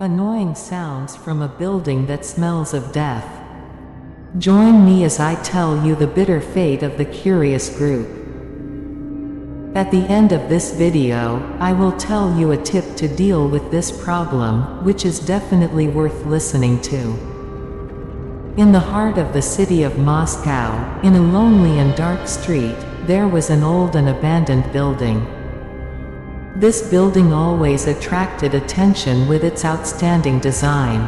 Annoying sounds from a building that smells of death. Join me as I tell you the bitter fate of the curious group. At the end of this video, I will tell you a tip to deal with this problem, which is definitely worth listening to. In the heart of the city of Moscow, in a lonely and dark street, there was an old and abandoned building. This building always attracted attention with its outstanding design.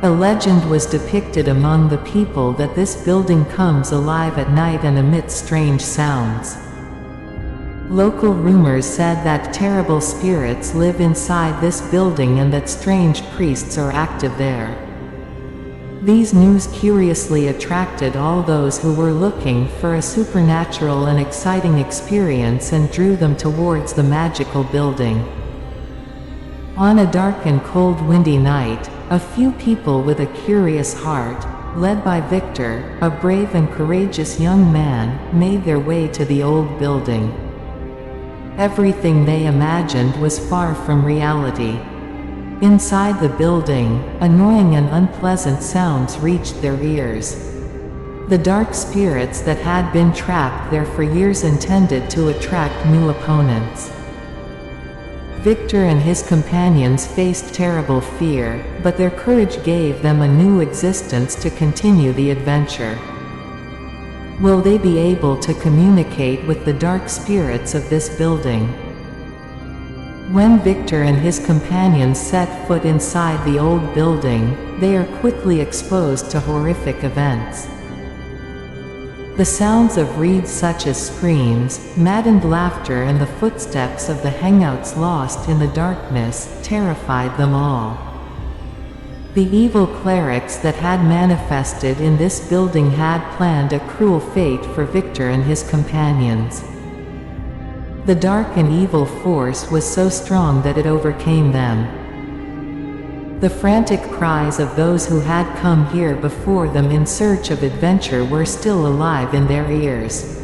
A legend was depicted among the people that this building comes alive at night and emits strange sounds. Local rumors said that terrible spirits live inside this building and that strange priests are active there. These news curiously attracted all those who were looking for a supernatural and exciting experience and drew them towards the magical building. On a dark and cold windy night, a few people with a curious heart, led by Victor, a brave and courageous young man, made their way to the old building. Everything they imagined was far from reality. Inside the building, annoying and unpleasant sounds reached their ears. The dark spirits that had been trapped there for years intended to attract new opponents. Victor and his companions faced terrible fear, but their courage gave them a new existence to continue the adventure. Will they be able to communicate with the dark spirits of this building? When Victor and his companions set foot inside the old building, they are quickly exposed to horrific events. The sounds of reeds such as screams, maddened laughter and the footsteps of the hangouts lost in the darkness terrified them all. The evil clerics that had manifested in this building had planned a cruel fate for Victor and his companions. The dark and evil force was so strong that it overcame them. The frantic cries of those who had come here before them in search of adventure were still alive in their ears.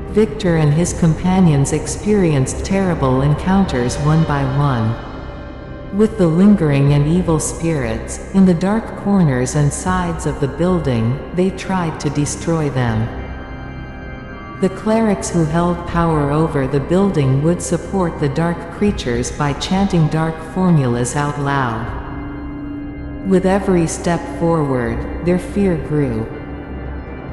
Victor and his companions experienced terrible encounters one by one. With the lingering and evil spirits, in the dark corners and sides of the building, they tried to destroy them. The clerics who held power over the building would support the dark creatures by chanting dark formulas out loud. With every step forward, their fear grew.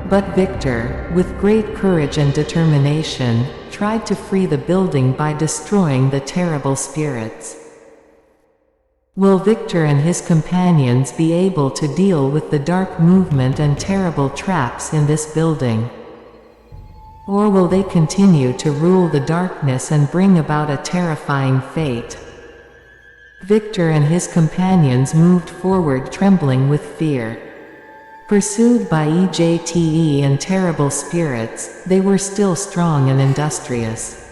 But Victor, with great courage and determination, tried to free the building by destroying the terrible spirits. Will Victor and his companions be able to deal with the dark movement and terrible traps in this building? Or will they continue to rule the darkness and bring about a terrifying fate? Victor and his companions moved forward trembling with fear. Pursued by EJTE and terrible spirits, they were still strong and industrious.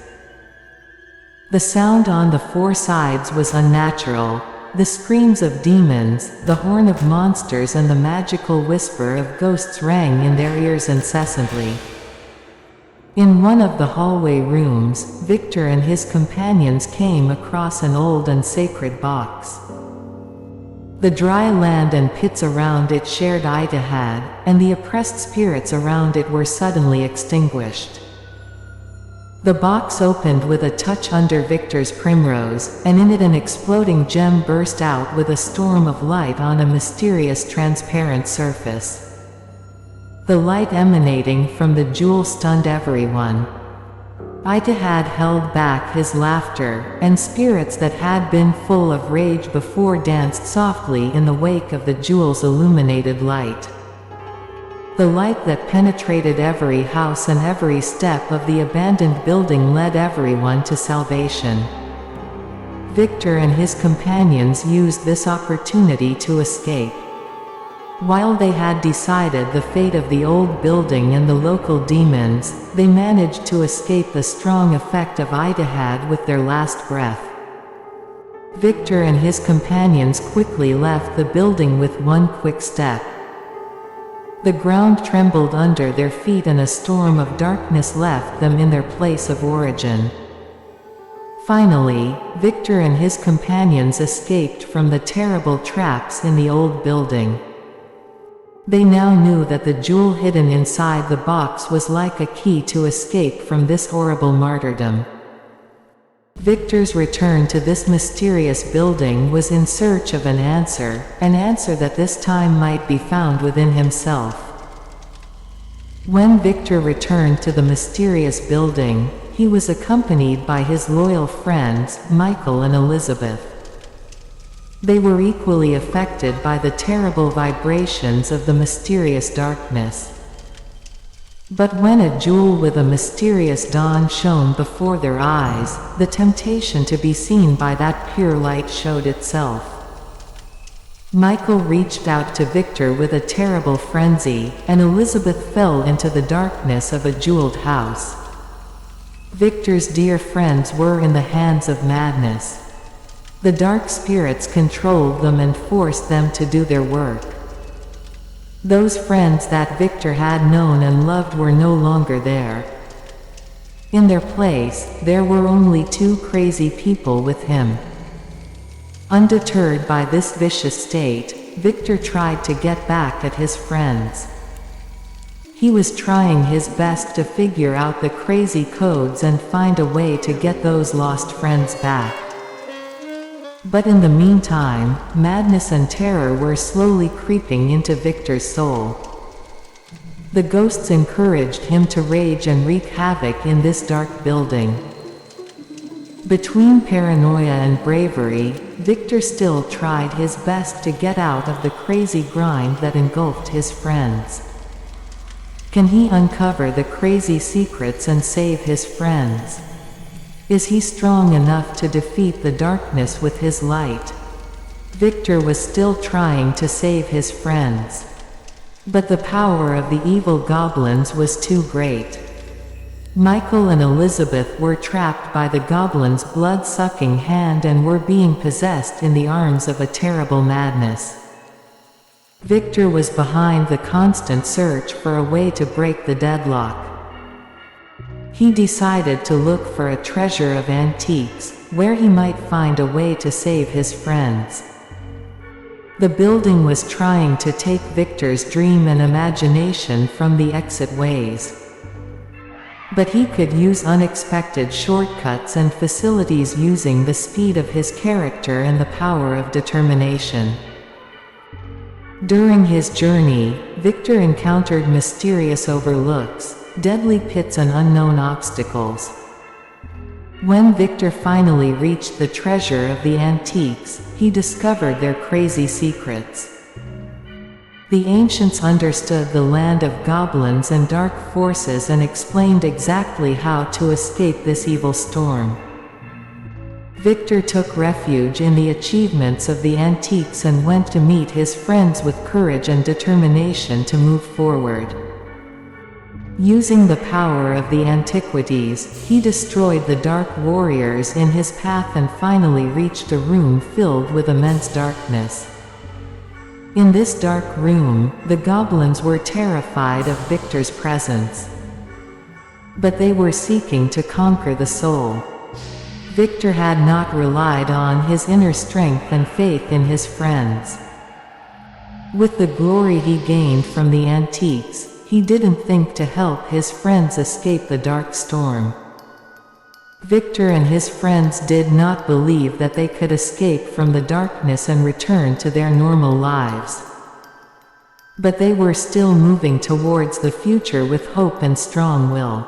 The sound on the four sides was unnatural. The screams of demons, the horn of monsters and the magical whisper of ghosts rang in their ears incessantly. In one of the hallway rooms, Victor and his companions came across an old and sacred box. The dry land and pits around it shared Itihad, and the oppressed spirits around it were suddenly extinguished. The box opened with a touch under Victor's primrose, and in it an exploding gem burst out with a storm of light on a mysterious transparent surface. The light emanating from the jewel stunned everyone. Itihad held back his laughter, and spirits that had been full of rage before danced softly in the wake of the jewel's illuminated light. The light that penetrated every house and every step of the abandoned building led everyone to salvation. Victor and his companions used this opportunity to escape. While they had decided the fate of the old building and the local demons, they managed to escape the strong effect of Itihad with their last breath. Victor and his companions quickly left the building with one quick step. The ground trembled under their feet and a storm of darkness left them in their place of origin. Finally, Victor and his companions escaped from the terrible traps in the old building. They now knew that the jewel hidden inside the box was like a key to escape from this horrible martyrdom. Victor's return to this mysterious building was in search of an answer that this time might be found within himself. When Victor returned to the mysterious building, he was accompanied by his loyal friends, Michael and Elizabeth. They were equally affected by the terrible vibrations of the mysterious darkness. But when a jewel with a mysterious dawn shone before their eyes, the temptation to be seen by that pure light showed itself. Michael reached out to Victor with a terrible frenzy, and Elizabeth fell into the darkness of a jeweled house. Victor's dear friends were in the hands of madness. The dark spirits controlled them and forced them to do their work. Those friends that Victor had known and loved were no longer there. In their place, there were only two crazy people with him. Undeterred by this vicious state, Victor tried to get back at his friends. He was trying his best to figure out the crazy codes and find a way to get those lost friends back. But in the meantime, madness and terror were slowly creeping into Victor's soul. The ghosts encouraged him to rage and wreak havoc in this dark building. Between paranoia and bravery, Victor still tried his best to get out of the crazy grind that engulfed his friends. Can he uncover the crazy secrets and save his friends? Is he strong enough to defeat the darkness with his light? Victor was still trying to save his friends. But the power of the evil goblins was too great. Michael and Elizabeth were trapped by the goblins' blood-sucking hand and were being possessed in the arms of a terrible madness. Victor was behind the constant search for a way to break the deadlock. He decided to look for a treasure of antiques, where he might find a way to save his friends. The building was trying to take Victor's dream and imagination from the exit ways. But he could use unexpected shortcuts and facilities using the speed of his character and the power of determination. During his journey, Victor encountered mysterious overlooks, deadly pits and unknown obstacles. When Victor finally reached the treasure of the antiques, he discovered their crazy secrets. The ancients understood the land of goblins and dark forces and explained exactly how to escape this evil storm. Victor took refuge in the achievements of the antiques and went to meet his friends with courage and determination to move forward. Using the power of the antiquities, he destroyed the dark warriors in his path and finally reached a room filled with immense darkness. In this dark room, the goblins were terrified of Victor's presence. But they were seeking to conquer the soul. Victor had not relied on his inner strength and faith in his friends. With the glory he gained from the antiques, he didn't think to help his friends escape the dark storm. Victor and his friends did not believe that they could escape from the darkness and return to their normal lives. But they were still moving towards the future with hope and strong will.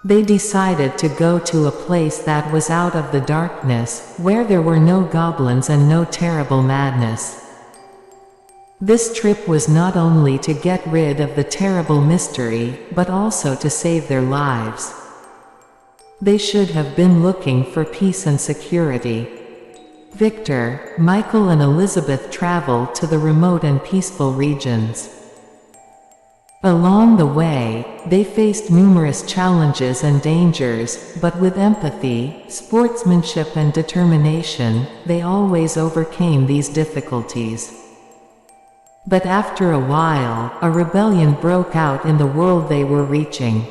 They decided to go to a place that was out of the darkness, where there were no goblins and no terrible madness. This trip was not only to get rid of the terrible mystery, but also to save their lives. They should have been looking for peace and security. Victor, Michael and Elizabeth traveled to the remote and peaceful regions. Along the way, they faced numerous challenges and dangers, but with empathy, sportsmanship and determination, they always overcame these difficulties. But after a while, a rebellion broke out in the world they were reaching.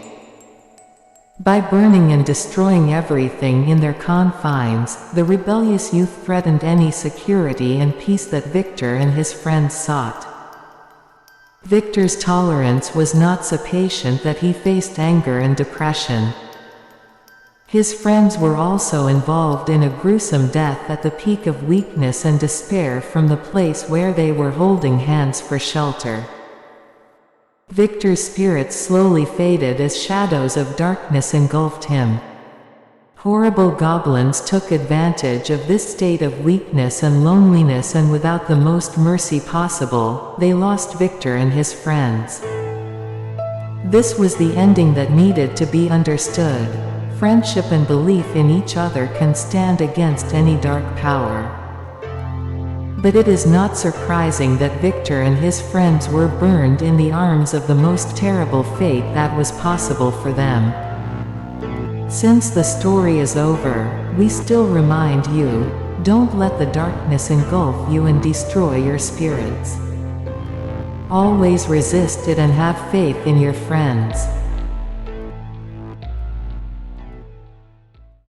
By burning and destroying everything in their confines, the rebellious youth threatened any security and peace that Victor and his friends sought. Victor's tolerance was not so patient that he faced anger and depression. His friends were also involved in a gruesome death at the peak of weakness and despair from the place where they were holding hands for shelter. Victor's spirit slowly faded as shadows of darkness engulfed him. Horrible goblins took advantage of this state of weakness and loneliness, and without the most mercy possible, they lost Victor and his friends. This was the ending that needed to be understood. Friendship and belief in each other can stand against any dark power. But it is not surprising that Victor and his friends were burned in the arms of the most terrible fate that was possible for them. Since the story is over, we still remind you, don't let the darkness engulf you and destroy your spirits. Always resist it and have faith in your friends.